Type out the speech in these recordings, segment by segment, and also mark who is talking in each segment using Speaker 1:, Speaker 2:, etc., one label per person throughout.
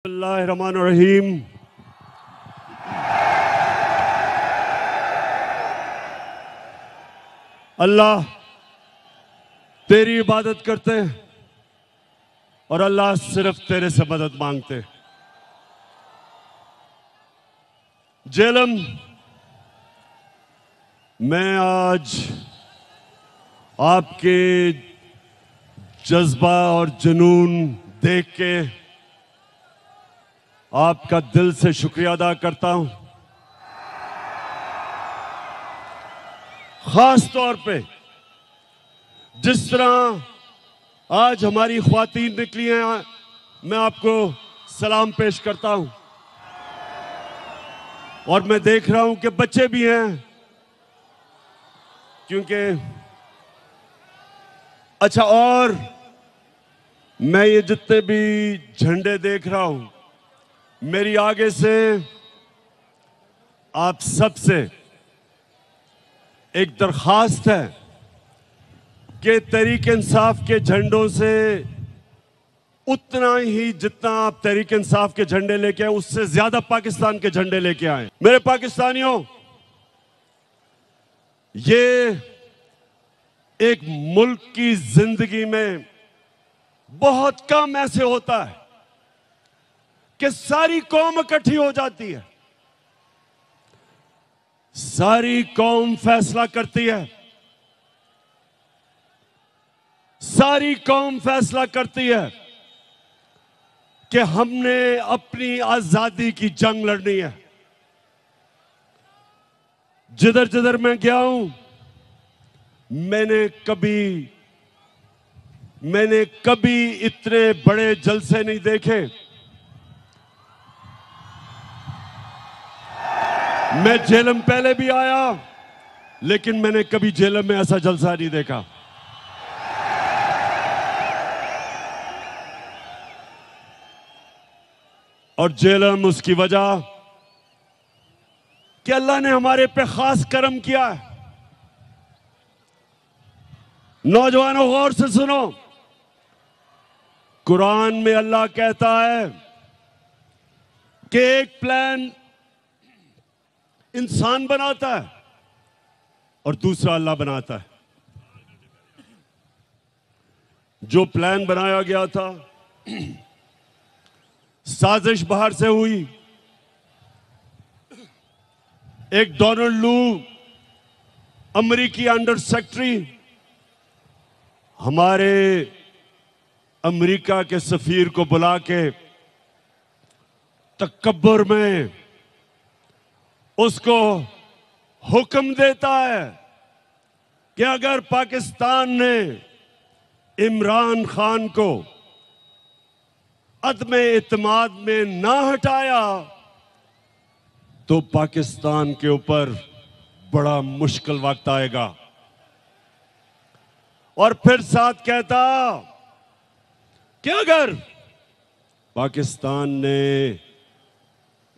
Speaker 1: बिस्मिल्लाहिर्रहमानिर्रहीम। अल्लाह तेरी इबादत करते हैं और अल्लाह सिर्फ तेरे से मदद मांगते हैं। जेलम, मैं आज आपके जज्बा और जुनून देख के आपका दिल से शुक्रिया अदा करता हूं। खास तौर पे जिस तरह आज हमारी ख्वातीन निकली हैं, मैं आपको सलाम पेश करता हूं। और मैं देख रहा हूं कि बच्चे भी हैं, क्योंकि अच्छा, और मैं ये जितने भी झंडे देख रहा हूं, मेरी आगे से आप सबसे एक दरखास्त है कि तहरीक इंसाफ के झंडों से उतना ही जितना आप तहरीक इंसाफ के झंडे लेके आए, उससे ज्यादा पाकिस्तान के झंडे लेके आए। मेरे पाकिस्तानियों, ये एक मुल्क की जिंदगी में बहुत कम ऐसे होता है कि सारी कौम इकट्ठी हो जाती है, सारी कौम फैसला करती है, सारी कौम फैसला करती है कि हमने अपनी आजादी की जंग लड़नी है। जिधर जिधर मैं गया हूं, मैंने कभी इतने बड़े जलसे नहीं देखे। मैं जेलम पहले भी आया, लेकिन मैंने कभी जेलम में ऐसा जलसा नहीं देखा। और जेलम उसकी वजह कि अल्लाह ने हमारे पे खास करम किया है। नौजवानों, गौर से सुनो, कुरान में अल्लाह कहता है कि एक प्लान इंसान बनाता है और दूसरा अल्लाह बनाता है। जो प्लान बनाया गया था, साजिश बाहर से हुई। एक डोनाल्ड लू, अमेरिकी अंडर सेक्रेटरी, हमारे अमेरिका के सफीर को बुला के तकब्बुर में उसको हुक्म देता है कि अगर पाकिस्तान ने इमरान खान को अदम इत्माद में ना हटाया तो पाकिस्तान के ऊपर बड़ा मुश्किल वक्त आएगा। और फिर साथ कहता कि अगर पाकिस्तान ने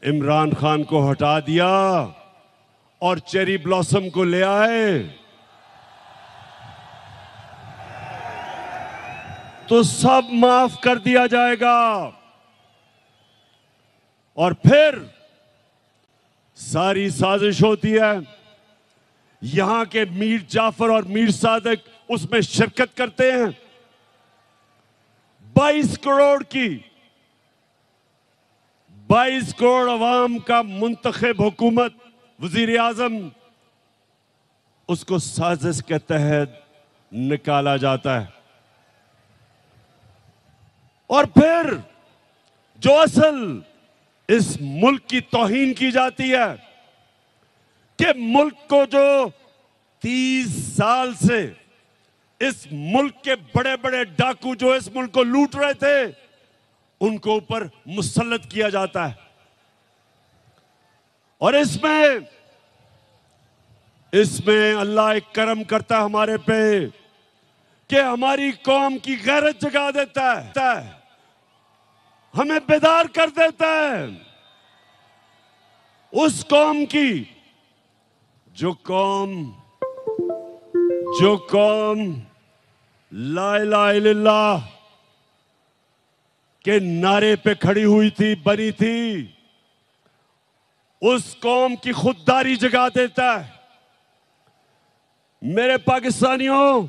Speaker 1: इमरान खान को हटा दिया और चेरी ब्लॉसम को ले आए तो सब माफ कर दिया जाएगा। और फिर सारी साजिश होती है, यहां के मीर जाफर और मीर सादिक उसमें शिरकत करते हैं। 22 करोड़ अवाम का मुंतखब हुकूमत, वजीर आजम, उसको साजिश के तहत निकाला जाता है। और फिर जो असल इस मुल्क की तौहीन की जाती है कि मुल्क को जो 30 साल से इस मुल्क के बड़े बड़े डाकू जो इस मुल्क को लूट रहे थे, उनको ऊपर मुसल्लत किया जाता है। और इसमें अल्लाह एक करम करता है हमारे पे कि हमारी कौम की गैरत जगा देता है, हमें बेदार कर देता है। उस कौम की जो कौम ला इलाहा इल्लल्लाह के नारे पे खड़ी हुई थी, बनी थी, उस कौम की खुददारी जगा देता है। मेरे पाकिस्तानियों,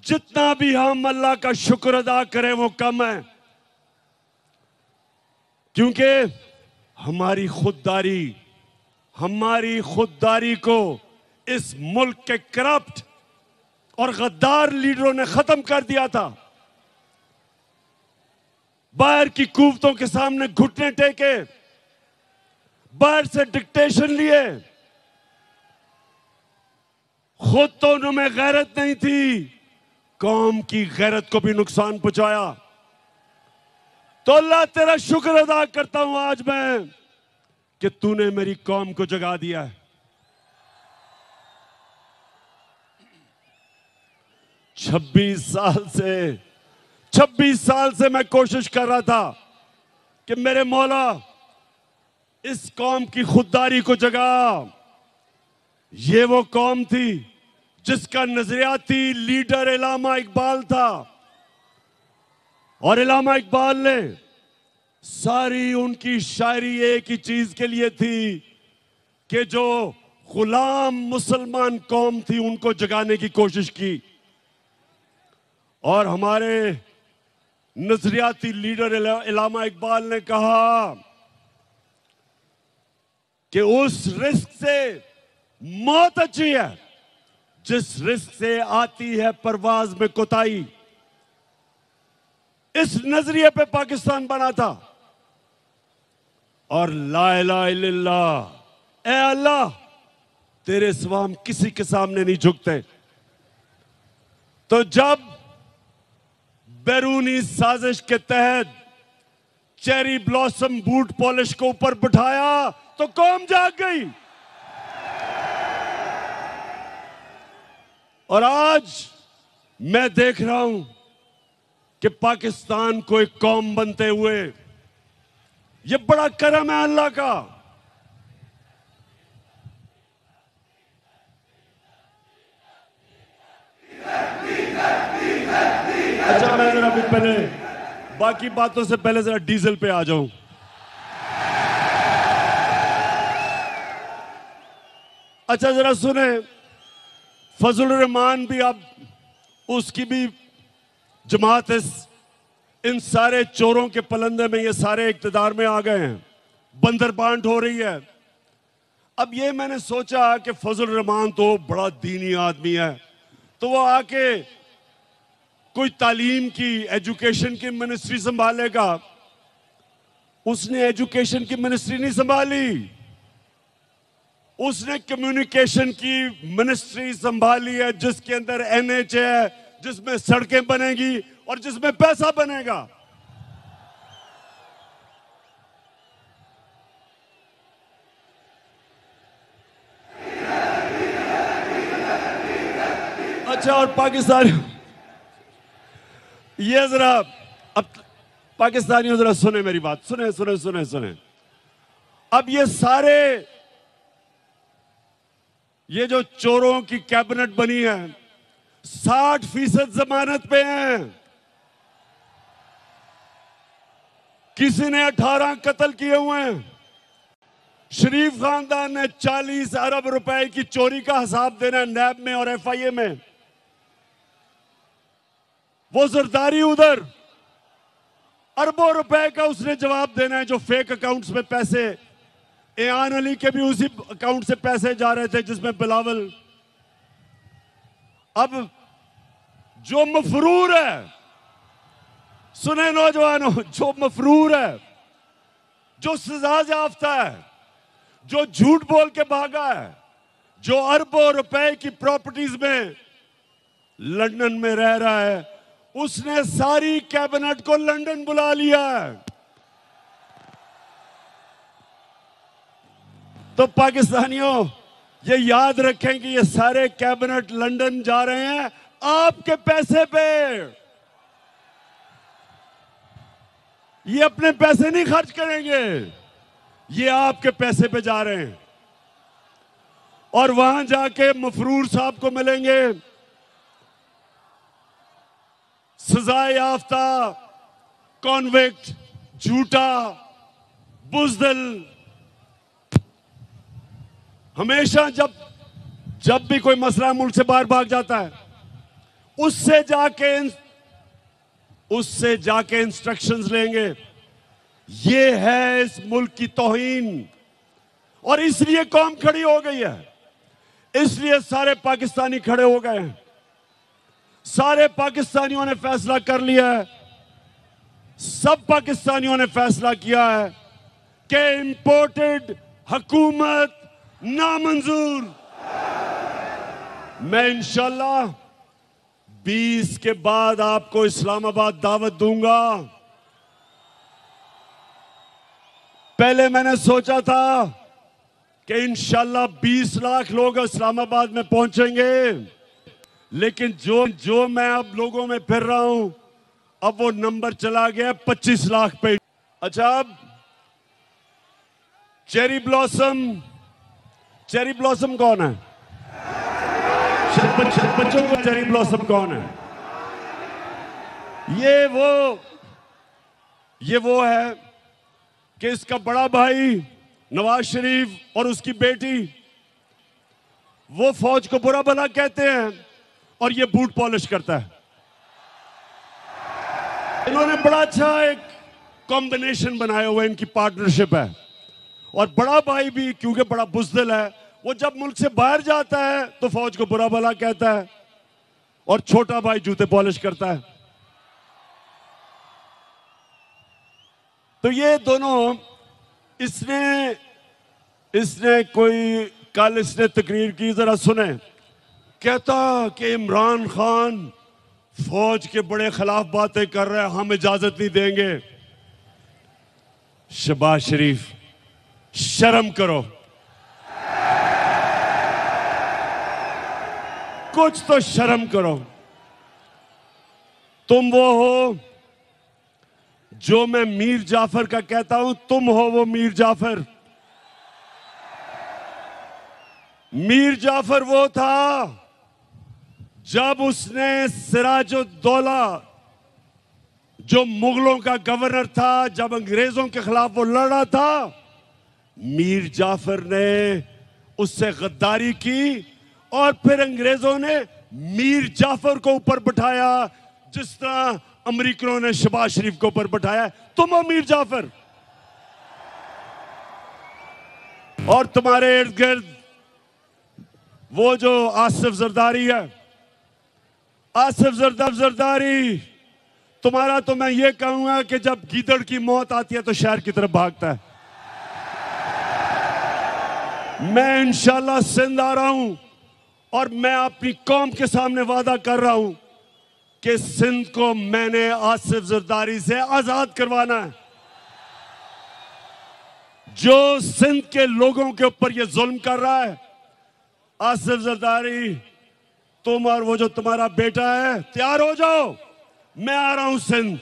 Speaker 1: जितना भी हम अल्लाह का शुक्र अदा करें वो कम है, क्योंकि हमारी खुददारी को इस मुल्क के करप्ट और गद्दार लीडरों ने खत्म कर दिया था। बाहर की कुव्वतों के सामने घुटने टेके, बाहर से डिक्टेशन लिए, खुद तो उनमें गैरत नहीं थी, कौम की गैरत को भी नुकसान पहुंचाया। तो अल्लाह तेरा शुक्र अदा करता हूं आज मैं कि तूने मेरी कौम को जगा दिया है। 26 साल से मैं कोशिश कर रहा था कि मेरे मौला इस कौम की खुददारी को जगा। ये वो कौम थी जिसका नजरियाती लीडर इलामा इकबाल था, और इलामा इकबाल ने सारी उनकी शायरी एक ही चीज के लिए थी कि जो गुलाम मुसलमान कौम थी उनको जगाने की कोशिश की। और हमारे नजरियाती लीडर इलामा इकबाल ने कहा कि उस रिस्क से मौत अच्छी है जिस रिस्क से आती है परवाज में कोताही। इस नजरिए पे पाकिस्तान बना था। और ला इलाहा इल्लल्लाह, ए अल्लाह तेरे सिवा हम किसी के सामने नहीं झुकते। तो जब बैरूनी साजिश के तहत चेरी ब्लॉसम बूट पॉलिश को ऊपर बिठाया तो कौम जाग गई। और आज मैं देख रहा हूं कि पाकिस्तान को एक कौम बनते हुए, ये बड़ा करम है अल्लाह का। अच्छा, मैं जरा अभी पहले बाकी बातों से पहले जरा डीजल पे आ जाऊं। अच्छा जरा सुने, फजलुर रहमान भी, अब उसकी भी जमात इन सारे चोरों के पलंदे में ये सारे इक्तदार में आ गए हैं, बंदर बांट हो रही है। अब ये मैंने सोचा कि फजलुर रहमान तो बड़ा दीनी आदमी है, तो वो आके कोई तालीम की, एजुकेशन की मिनिस्ट्री संभालेगा। उसने एजुकेशन की मिनिस्ट्री नहीं संभाली, उसने कम्युनिकेशन की मिनिस्ट्री संभाली है, जिसके अंदर एनएच है, जिसमें सड़कें बनेगी और जिसमें पैसा बनेगा। अच्छा, और पाकिस्तानी, ये जरा, अब पाकिस्तानियों जरा सुने मेरी बात, सुने सुने सुने सुने। अब ये सारे, ये जो चोरों की कैबिनेट बनी है 60% जमानत पे हैं। किसी ने 18 कत्ल किए हुए हैं। शरीफ खानदान ने 40 अरब रुपए की चोरी का हिसाब देना है नैब में और एफआईए में। वो जरदारी उधर अरबों रुपए का उसने जवाब देना है, जो फेक अकाउंट्स में पैसे, एयान अली के भी उसी अकाउंट से पैसे जा रहे थे जिसमें बिलावल। अब जो मफरूर है, सुने नौजवानों, जो मफरूर है, जो सजा याफ्ता है, जो झूठ बोल के भागा है, जो अरबों रुपए की प्रॉपर्टीज में लंदन में रह रहा है, उसने सारी कैबिनेट को लंदन बुला लिया है। तो पाकिस्तानियों ये याद रखें कि ये सारे कैबिनेट लंदन जा रहे हैं आपके पैसे पे। ये अपने पैसे नहीं खर्च करेंगे, ये आपके पैसे पे जा रहे हैं। और वहां जाके मफरूर साहब को मिलेंगे, सजा याफ्ता कॉन्विक्ट, झूठा, बुज़दिल, हमेशा जब भी कोई मसला मुल्क से बाहर भाग जाता है, उससे जाके इंस्ट्रक्शंस लेंगे। ये है इस मुल्क की तौहीन। और इसलिए कौम खड़ी हो गई है, इसलिए सारे पाकिस्तानी खड़े हो गए हैं। सारे पाकिस्तानियों ने फैसला कर लिया है, सब पाकिस्तानियों ने फैसला किया है कि इंपोर्टेड हुकूमत नामंजूर। मैं इंशाल्लाह 20 के बाद आपको इस्लामाबाद दावत दूंगा। पहले मैंने सोचा था कि इंशाल्लाह 20 लाख लोग इस्लामाबाद में पहुंचेंगे, लेकिन जो मैं अब लोगों में फिर रहा हूं, अब वो नंबर चला गया 25 लाख पे। अच्छा, अब चेरी ब्लॉसम कौन है? बच्चों को चेरी ब्लॉसम कौन है? ये वो है कि इसका बड़ा भाई नवाज शरीफ और उसकी बेटी, वो फौज को बुरा भला कहते हैं और ये बूट पॉलिश करता है। इन्होंने बड़ा अच्छा एक कॉम्बिनेशन बनाया हुआ है, इनकी पार्टनरशिप है। और बड़ा भाई भी क्योंकि बड़ा बुज़दिल है, वो जब मुल्क से बाहर जाता है तो फौज को बुरा भला कहता है, और छोटा भाई जूते पॉलिश करता है। तो ये दोनों, इसने कोई कल इसने तकरीर की, जरा सुने। कहता कि इमरान खान फौज के बड़े खिलाफ बातें कर रहे हैं, हम इजाजत नहीं देंगे। शहबाज शरीफ, शर्म करो, कुछ तो शर्म करो। तुम वो हो जो मैं मीर जाफर का कहता हूं, तुम हो वो मीर जाफर। मीर जाफर वो था जब उसने सिराजुद्दौला, जो मुगलों का गवर्नर था, जब अंग्रेजों के खिलाफ वो लड़ा था, मीर जाफर ने उससे गद्दारी की और फिर अंग्रेजों ने मीर जाफर को ऊपर बिठाया, जिस तरह अमेरिकनों ने शहबाज शरीफ को ऊपर बिठाया। तुम हो मीर जाफर, और तुम्हारे इर्द गिर्द वो जो आसिफ जरदारी है, आसिफ जरदारी, तुम्हारा तो मैं ये कहूंगा कि जब गीदड़ की मौत आती है तो शहर की तरफ भागता है। मैं इंशाल्लाह सिंध आ रहा हूं और मैं अपनी कौम के सामने वादा कर रहा हूं कि सिंध को मैंने आसिफ जरदारी से आजाद करवाना है। जो सिंध के लोगों के ऊपर ये जुल्म कर रहा है, आसिफ जरदारी, तुम और वो जो तुम्हारा बेटा है, तैयार हो जाओ, मैं आ रहा हूं सिंध।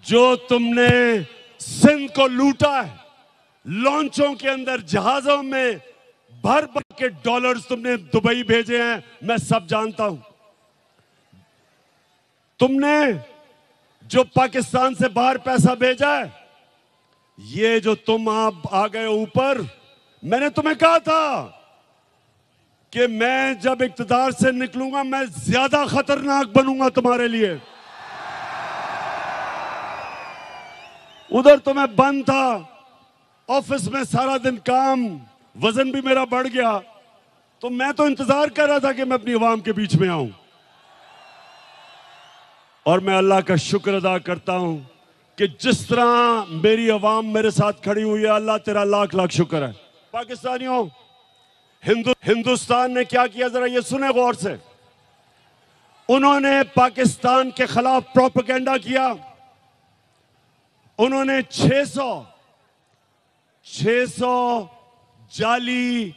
Speaker 1: जो तुमने सिंध को लूटा है, लॉन्चों के अंदर, जहाजों में भर भर के डॉलर्स तुमने दुबई भेजे हैं, मैं सब जानता हूं। तुमने जो पाकिस्तान से बाहर पैसा भेजा है, ये जो तुम आप आ गए ऊपर, मैंने तुम्हें कहा था कि मैं जब इक्तदार से निकलूंगा मैं ज्यादा खतरनाक बनूंगा तुम्हारे लिए। उधर तो मैं बंद था, ऑफिस में सारा दिन काम, वजन भी मेरा बढ़ गया, तो मैं तो इंतजार कर रहा था कि मैं अपनी आवाम के बीच में आऊं। और मैं अल्लाह का शुक्र अदा करता हूं कि जिस तरह मेरी आवाम मेरे साथ खड़ी हुई है, अल्लाह तेरा लाख लाख शुक्र है। पाकिस्तानियों, हिंदुस्तान ने क्या किया, जरा ये सुने गौर से। उन्होंने पाकिस्तान के खिलाफ प्रोपेगेंडा किया। उन्होंने 600 जाली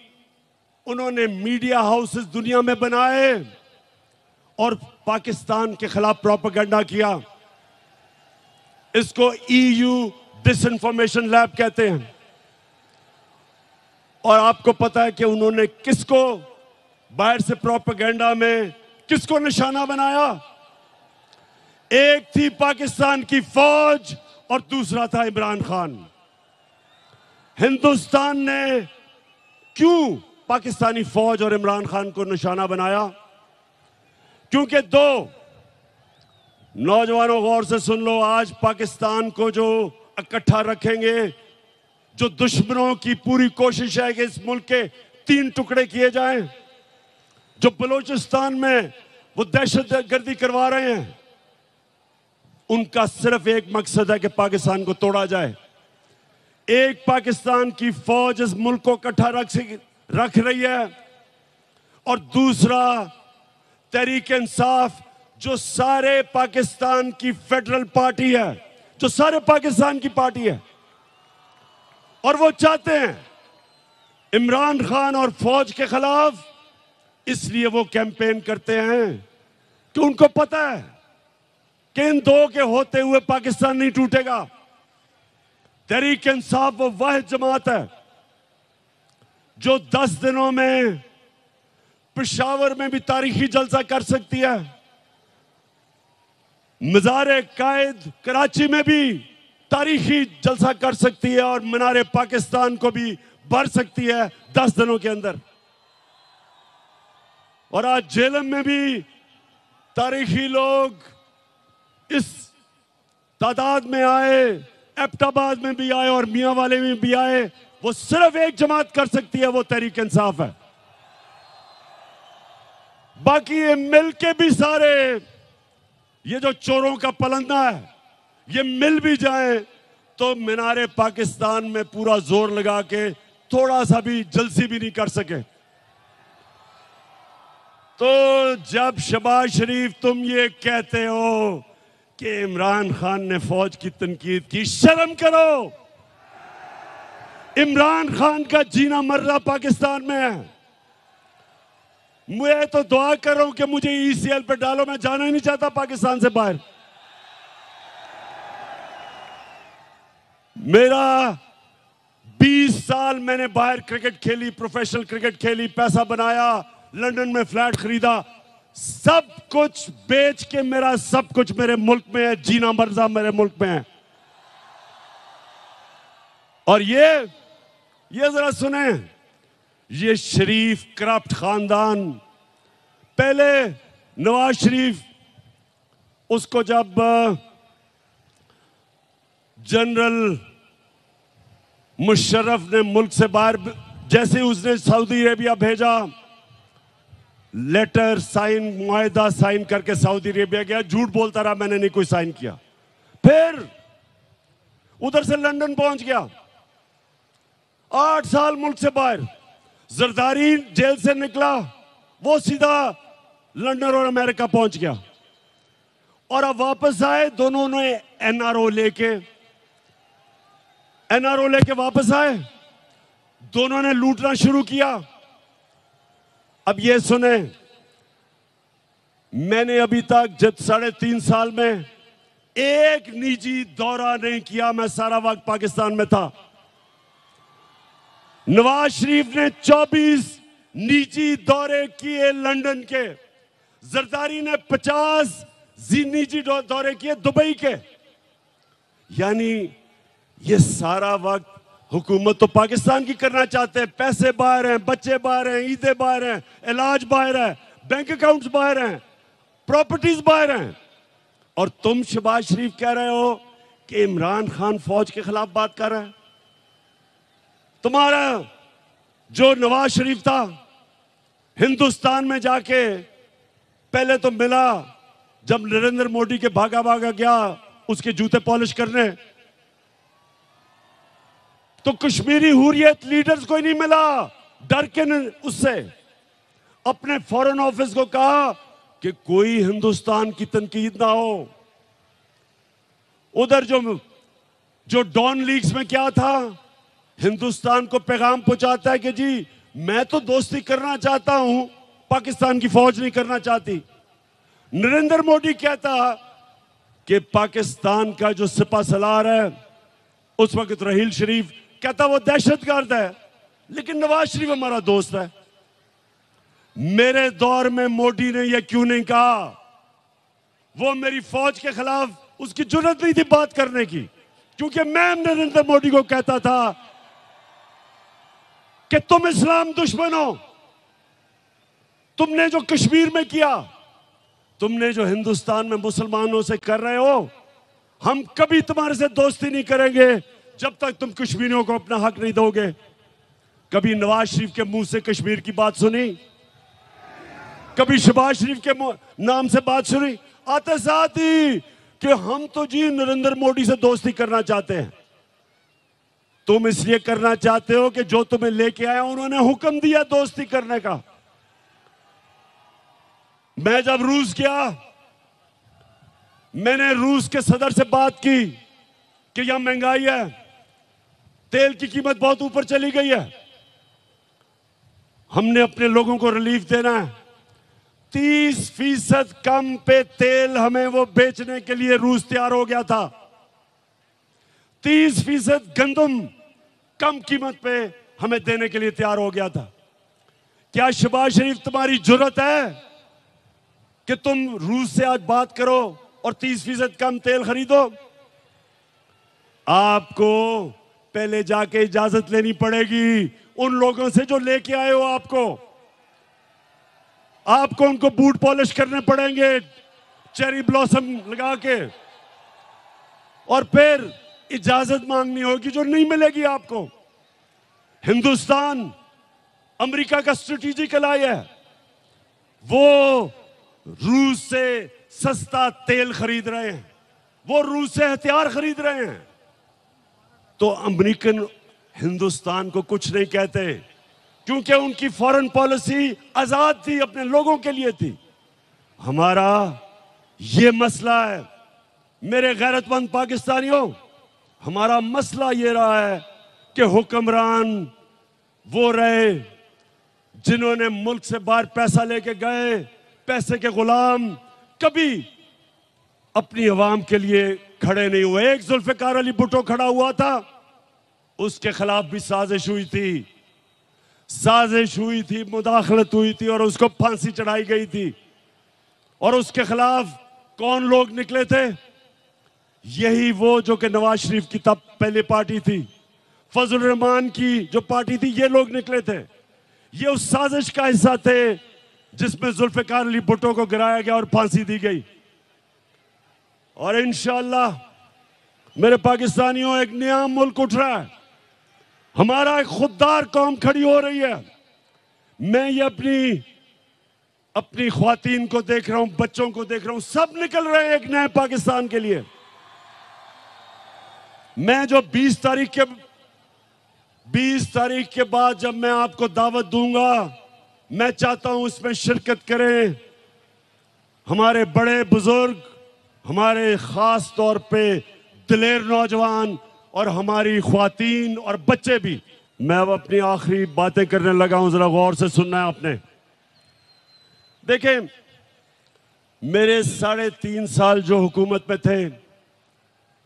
Speaker 1: उन्होंने मीडिया हाउसेस दुनिया में बनाए और पाकिस्तान के खिलाफ प्रोपेगेंडा किया। इसको EU डिसइंफॉर्मेशन लैब कहते हैं। और आपको पता है कि उन्होंने किसको बाहर से प्रोपेगेंडा में किसको निशाना बनाया? एक थी पाकिस्तान की फौज और दूसरा था इमरान खान। हिंदुस्तान ने क्यों पाकिस्तानी फौज और इमरान खान को निशाना बनाया? क्योंकि दो नौजवानों, गौर से सुन लो, आज पाकिस्तान को जो इकट्ठा रखेंगे, जो दुश्मनों की पूरी कोशिश है कि इस मुल्क के 3 टुकड़े किए जाएं, जो बलूचिस्तान में वो दहशतगर्दी करवा रहे हैं, उनका सिर्फ एक मकसद है कि पाकिस्तान को तोड़ा जाए। एक पाकिस्तान की फौज इस मुल्क को इकट्ठा रख रही है और दूसरा तहरीक इंसाफ, जो सारे पाकिस्तान की फेडरल पार्टी है, जो सारे पाकिस्तान की पार्टी है, और वो चाहते हैं इमरान खान और फौज के खिलाफ। इसलिए वो कैंपेन करते हैं कि उनको पता है कि इन दो के होते हुए पाकिस्तान नहीं टूटेगा। तहरीक इंसाफ वो वाहिद जमात है जो 10 दिनों में पेशावर में भी तारीखी जलसा कर सकती है, मज़ार कायद कराची में भी तारीखी जलसा कर सकती है और मीनार पाकिस्तान को भी भर सकती है 10 दिनों के अंदर। और आज झेलम में भी तारीखी लोग इस तादाद में आए, एबटाबाद में भी आए और मियां वाले में भी आए। वो सिर्फ एक जमात कर सकती है, वो तहरीक इंसाफ है। बाकी ये मिलके भी सारे, ये जो चोरों का पलंदा है, ये मिल भी जाए तो मीनारे पाकिस्तान में पूरा जोर लगा के थोड़ा सा भी जलसी भी नहीं कर सके। तो जब शहबाज शरीफ तुम ये कहते हो कि इमरान खान ने फौज की तनकीद की, शर्म करो। इमरान खान का जीना मरना पाकिस्तान में है। मैं तो दुआ कर रहा हूं कि मुझे ईसीएल पे डालो, मैं जाना ही नहीं चाहता पाकिस्तान से बाहर। मेरा 20 साल मैंने बाहर क्रिकेट खेली, प्रोफेशनल क्रिकेट खेली, पैसा बनाया, लंदन में फ्लैट खरीदा, सब कुछ बेच के मेरा सब कुछ मेरे मुल्क में है, जीना मरना मेरे मुल्क में है। और ये जरा सुने, ये शरीफ करप्ट खानदान, पहले नवाज शरीफ, उसको जब जनरल मुशर्रफ ने मुल्क से बाहर, जैसे उसने सऊदी अरेबिया भेजा, लेटर साइन, मुआहदा साइन करके सऊदी अरेबिया गया, झूठ बोलता रहा मैंने नहीं कोई साइन किया। फिर उधर से लंदन पहुंच गया, 8 साल मुल्क से बाहर। जरदारी जेल से निकला, वो सीधा लंदन और अमेरिका पहुंच गया। और अब वापस आए, दोनों ने एनआरओ लेके वापस आए, दोनों ने लूटना शुरू किया। अब ये सुने, मैंने अभी तक जब 3.5 साल में एक निजी दौरा नहीं किया, मैं सारा वक्त पाकिस्तान में था। नवाज शरीफ ने 24 निजी दौरे किए लंदन के, जरदारी ने 50 निजी दौरे किए दुबई के। यानी ये सारा वक्त हुकूमत तो पाकिस्तान की करना चाहते हैं, पैसे बाहर हैं, बच्चे बाहर हैं, ईदें बाहर हैं, इलाज बाहर है, बैंक अकाउंट्स बाहर हैं, प्रॉपर्टीज बाहर हैं। और तुम शहबाज शरीफ कह रहे हो कि इमरान खान फौज के खिलाफ बात कर रहा है। तुम्हारा जो नवाज शरीफ था, हिंदुस्तान में जाके पहले तो मिला, जब नरेंद्र मोदी के भागा गया उसके जूते पॉलिश करने, तो कश्मीरी हुर्रियत लीडर्स को ही नहीं मिला, डर के उससे अपने फॉरेन ऑफिस को कहा कि कोई हिंदुस्तान की तनकीद ना हो। उधर जो डॉन लीग्स में क्या था, हिंदुस्तान को पैगाम पहुंचाता है कि जी मैं तो दोस्ती करना चाहता हूं, पाकिस्तान की फौज नहीं करना चाहती। नरेंद्र मोदी कहता कि पाकिस्तान का जो सिपा सलार है उस वक्त रहील शरीफ, कहता वो दहशतगर्द है, लेकिन नवाज शरीफ हमारा दोस्त है। मेरे दौर में मोदी ने यह क्यों नहीं कहा वो मेरी फौज के खिलाफ उसकी जुर्रत नहीं थी बात करने की, क्योंकि मैं नरेंद्र मोदी को कहता था कि तुम इस्लाम दुश्मन हो, तुमने जो कश्मीर में किया, तुमने जो हिंदुस्तान में मुसलमानों से कर रहे हो, हम कभी तुम्हारे से दोस्ती नहीं करेंगे जब तक तुम कश्मीरियों को अपना हक नहीं दोगे। कभी नवाज शरीफ के मुंह से कश्मीर की बात सुनी? कभी शहबाज शरीफ के नाम से बात सुनी? आते साथ ही कि हम तो जी नरेंद्र मोदी से दोस्ती करना चाहते हैं। तुम इसलिए करना चाहते हो कि जो तुम्हें लेके आया उन्होंने हुक्म दिया दोस्ती करने का। मैं जब रूस गया, मैंने रूस के सदर से बात की कि यहां महंगाई है, तेल की कीमत बहुत ऊपर चली गई है, हमने अपने लोगों को रिलीफ देना है। 30% कम पे तेल हमें वो बेचने के लिए रूस तैयार हो गया था। 30% गंदम कम कीमत पे हमें देने के लिए तैयार हो गया था। क्या शहबाज शरीफ तुम्हारी जुर्रत है कि तुम रूस से आज बात करो और 30% कम तेल खरीदो? आपको पहले जाके इजाजत लेनी पड़ेगी उन लोगों से जो लेके आए हो आपको उनको बूट पॉलिश करने पड़ेंगे चेरी ब्लॉसम लगा के, और फिर इजाजत मांगनी होगी जो नहीं मिलेगी आपको। हिंदुस्तान अमेरिका का स्ट्रेटेजिक एलाय है, वो रूस से सस्ता तेल खरीद रहे हैं, वो रूस से हथियार खरीद रहे हैं, तो अमेरिकन हिंदुस्तान को कुछ नहीं कहते, क्योंकि उनकी फॉरेन पॉलिसी आजाद थी, अपने लोगों के लिए थी। हमारा ये मसला है मेरे गैरतमंद पाकिस्तानियों, हमारा मसला ये रहा है कि हुक्मरान वो रहे जिन्होंने मुल्क से बाहर पैसा लेके गए, पैसे के गुलाम, कभी अपनी अवाम के लिए खड़े नहीं हुए। एक जुल्फिकार अली भुट्टो खड़ा हुआ था, उसके खिलाफ भी साजिश हुई थी, मुदाखलत हुई थी और उसको फांसी चढ़ाई गई थी। और उसके खिलाफ कौन लोग निकले थे? यही वो जो कि नवाज शरीफ की तब पहले पार्टी थी, फजल रहमान की जो पार्टी थी, ये लोग निकले थे। ये उस साजिश का हिस्सा थे जिसमें जुल्फिकार अली भुट्टो को गिराया गया और फांसी दी गई। और इंशाअल्लाह मेरे पाकिस्तानियों, एक नया मुल्क उठ रहा है, हमारा एक खुददार कौम खड़ी हो रही है। मैं ये अपनी ख्वातीन को देख रहा हूं, बच्चों को देख रहा हूं, सब निकल रहे हैं एक नए पाकिस्तान के लिए। मैं जो 20 तारीख के बाद जब मैं आपको दावत दूंगा, मैं चाहता हूं इसमें शिरकत करें हमारे बड़े बुजुर्ग, हमारे खास तौर पे दिलेर नौजवान और हमारी ख्वातीन और बच्चे भी। मैं अब अपनी आखिरी बातें करने लगा हूं, जरा गौर से सुनना है आपने। देखें, मेरे 3.5 साल जो हुकूमत में थे,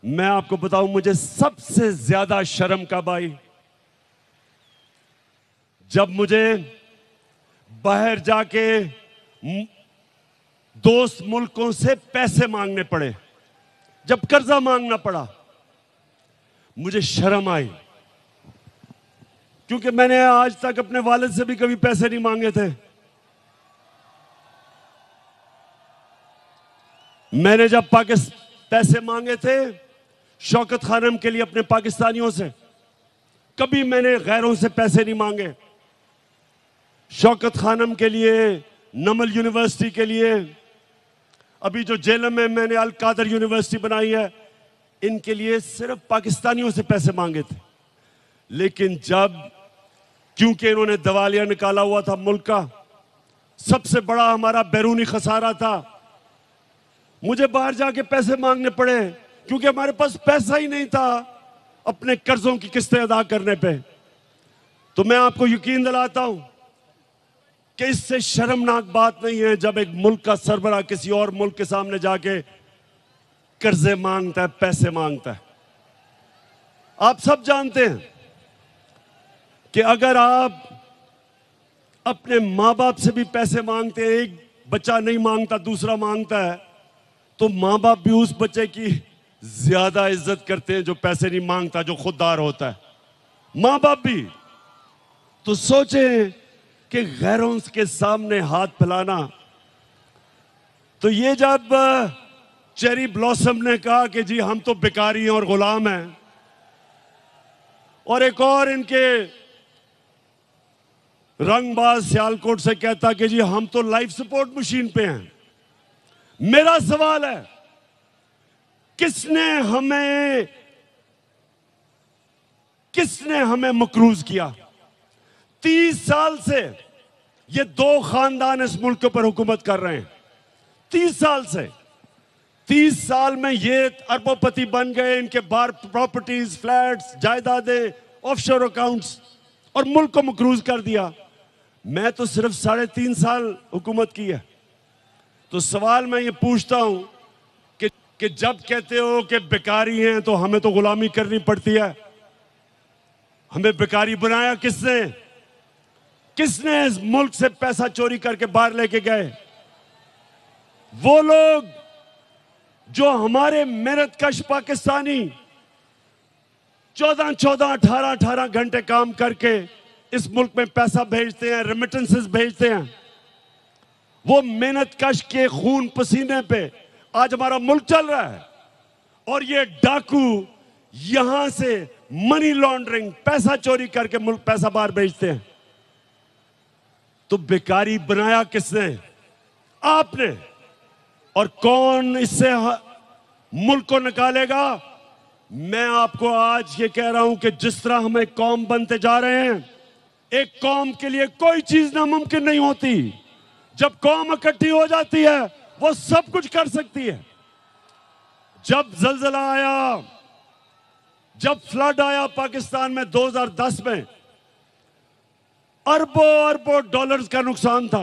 Speaker 1: मैं आपको बताऊं मुझे सबसे ज्यादा शर्म कब आई? जब मुझे बाहर जाके दोस्त मुल्कों से पैसे मांगने पड़े, जब कर्जा मांगना पड़ा, मुझे शर्म आई, क्योंकि मैंने आज तक अपने वालिद से भी कभी पैसे नहीं मांगे थे। मैंने जब पैसे मांगे थे शौकत खानम के लिए अपने पाकिस्तानियों से, कभी मैंने गैरों से पैसे नहीं मांगे। शौकत खानम के लिए, नमल यूनिवर्सिटी के लिए, अभी जो जेलम में मैंने अल कादर यूनिवर्सिटी बनाई है, इनके लिए सिर्फ पाकिस्तानियों से पैसे मांगे थे। लेकिन जब, क्योंकि इन्होंने दिवालिया निकाला हुआ था मुल्क का, सबसे बड़ा हमारा बैरूनी खसारा था, मुझे बाहर जाके पैसे मांगने पड़े, क्योंकि हमारे पास पैसा ही नहीं था अपने कर्जों की किस्तें अदा करने पे। तो मैं आपको यकीन दिलाता हूं कि इससे शर्मनाक बात नहीं है जब एक मुल्क का सरबराह किसी और मुल्क के सामने जाके कर्जे मांगता है, पैसे मांगता है। आप सब जानते हैं कि अगर आप अपने मां बाप से भी पैसे मांगते हैं, एक बच्चा नहीं मांगता, दूसरा मांगता है, तो माँ बाप भी उस बच्चे की ज्यादा इज्जत करते हैं जो पैसे नहीं मांगता, जो खुददार होता है। माँ बाप भी तो सोचें कि गैरों के सामने हाथ फैलाना। तो ये जब चेरी ब्लॉसम ने कहा कि जी हम तो भिखारी हैं और गुलाम हैं, और एक और इनके रंगबाज सियालकोट से कहता कि जी हम तो लाइफ सपोर्ट मशीन पे हैं। मेरा सवाल है, किसने हमें मकरूज किया? 30 साल से ये दो खानदान इस मुल्क के ऊपर हुकूमत कर रहे हैं। 30 साल से, 30 साल में ये अरबोपति बन गए। इनके बाहर प्रॉपर्टीज, फ्लैट्स, जायदादें, ऑफशोर अकाउंट्स, और मुल्क को मकरूज कर दिया। मैं तो सिर्फ 3.5 साल हुकूमत की है। तो सवाल मैं ये पूछता हूं कि जब कहते हो कि बेकारी हैं तो हमें तो गुलामी करनी पड़ती है। हमें बेकारी बनाया किसने? किसने इस मुल्क से पैसा चोरी करके बाहर लेके गए? वो लोग जो हमारे मेहनतकश पाकिस्तानी 14-14, 18-18 घंटे काम करके इस मुल्क में पैसा भेजते हैं, रेमिटेंसेस भेजते हैं। वो मेहनतकश के खून पसीने पे आज हमारा मुल्क चल रहा है। और ये डाकू यहां से मनी लॉन्ड्रिंग, पैसा चोरी करके मुल्क पैसा बाहर भेजते हैं। तो बेकारी बनाया किसने? आपने। और कौन इससे मुल्क को निकालेगा? मैं आपको आज ये कह रहा हूं कि जिस तरह हम एक कौम बनते जा रहे हैं, एक कौम के लिए कोई चीज नामुमकिन नहीं होती। जब कौम इकट्ठी हो जाती है वो सब कुछ कर सकती है। जब जलजला आया, जब फ्लड आया पाकिस्तान में 2010 में, अरबों अरबों डॉलर्स का नुकसान था।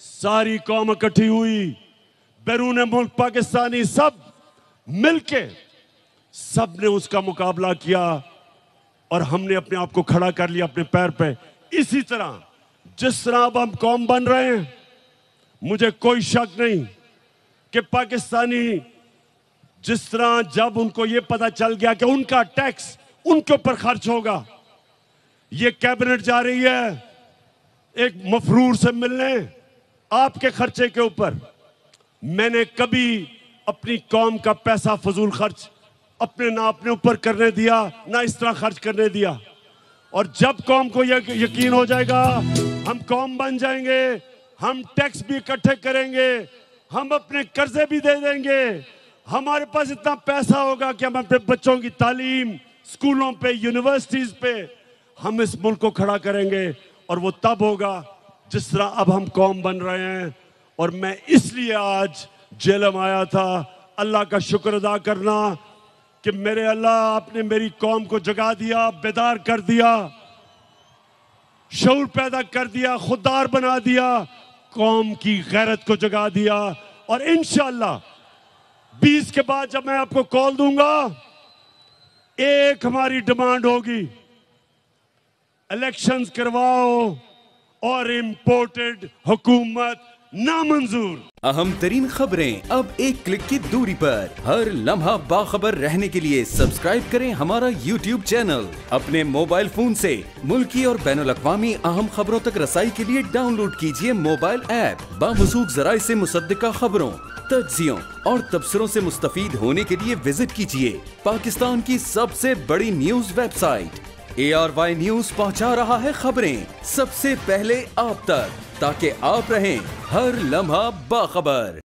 Speaker 1: सारी कौम इकट्ठी हुई, बैरून मुल्क पाकिस्तानी सब मिलके सब ने उसका मुकाबला किया और हमने अपने आप को खड़ा कर लिया अपने पैर पे। इसी तरह जिस तरह अब हम कौम बन रहे हैं, मुझे कोई शक नहीं कि पाकिस्तानी जिस तरह जब उनको ये पता चल गया कि उनका टैक्स उनके ऊपर खर्च होगा, ये कैबिनेट जा रही है एक मफरूर से मिलने आपके खर्चे के ऊपर। मैंने कभी अपनी कौम का पैसा फजूल खर्च अपने ऊपर करने दिया, ना इस तरह खर्च करने दिया। और जब कौम को यकीन हो जाएगा हम कौम बन जाएंगे, हम टैक्स भी इकट्ठे करेंगे, हम अपने कर्जे भी दे देंगे, हमारे पास इतना पैसा होगा कि हम अपने बच्चों की तालीम, स्कूलों पे, यूनिवर्सिटीज पे हम इस मुल्क को खड़ा करेंगे। और वो तब होगा जिस तरह अब हम कौम बन रहे हैं। और मैं इसलिए आज जेलम आया था, अल्लाह का शुक्र अदा करना कि मेरे अल्लाह आपने मेरी कौम को जगा दिया, बेदार कर दिया, शऊर पैदा कर दिया, खुददार बना दिया, कौम की गैरत को जगा दिया। और इंशाअल्लाह 20 के बाद जब मैं आपको कॉल दूंगा, एक हमारी डिमांड होगी, इलेक्शंस करवाओ और इंपोर्टेड हुकूमत नामंजूर।
Speaker 2: अहम तरीन खबरें अब एक क्लिक की दूरी पर। हर लम्हा बाखबर रहने के लिए सब्सक्राइब करें हमारा YouTube चैनल। अपने मोबाइल फोन से मुल्की और बैनुल-अक़वामी अहम खबरों तक रसाई के लिए डाउनलोड कीजिए मोबाइल ऐप। बामसूख ज़राए से मुसद्दिका खबरों, तज्ज़ियों और तबसरों से मुस्तफीद होने के लिए विजिट कीजिए पाकिस्तान की सबसे बड़ी न्यूज वेबसाइट। ARY न्यूज पहुंचा रहा है खबरें सबसे पहले आप तक, ताकि आप रहें हर लम्हा बाखबर।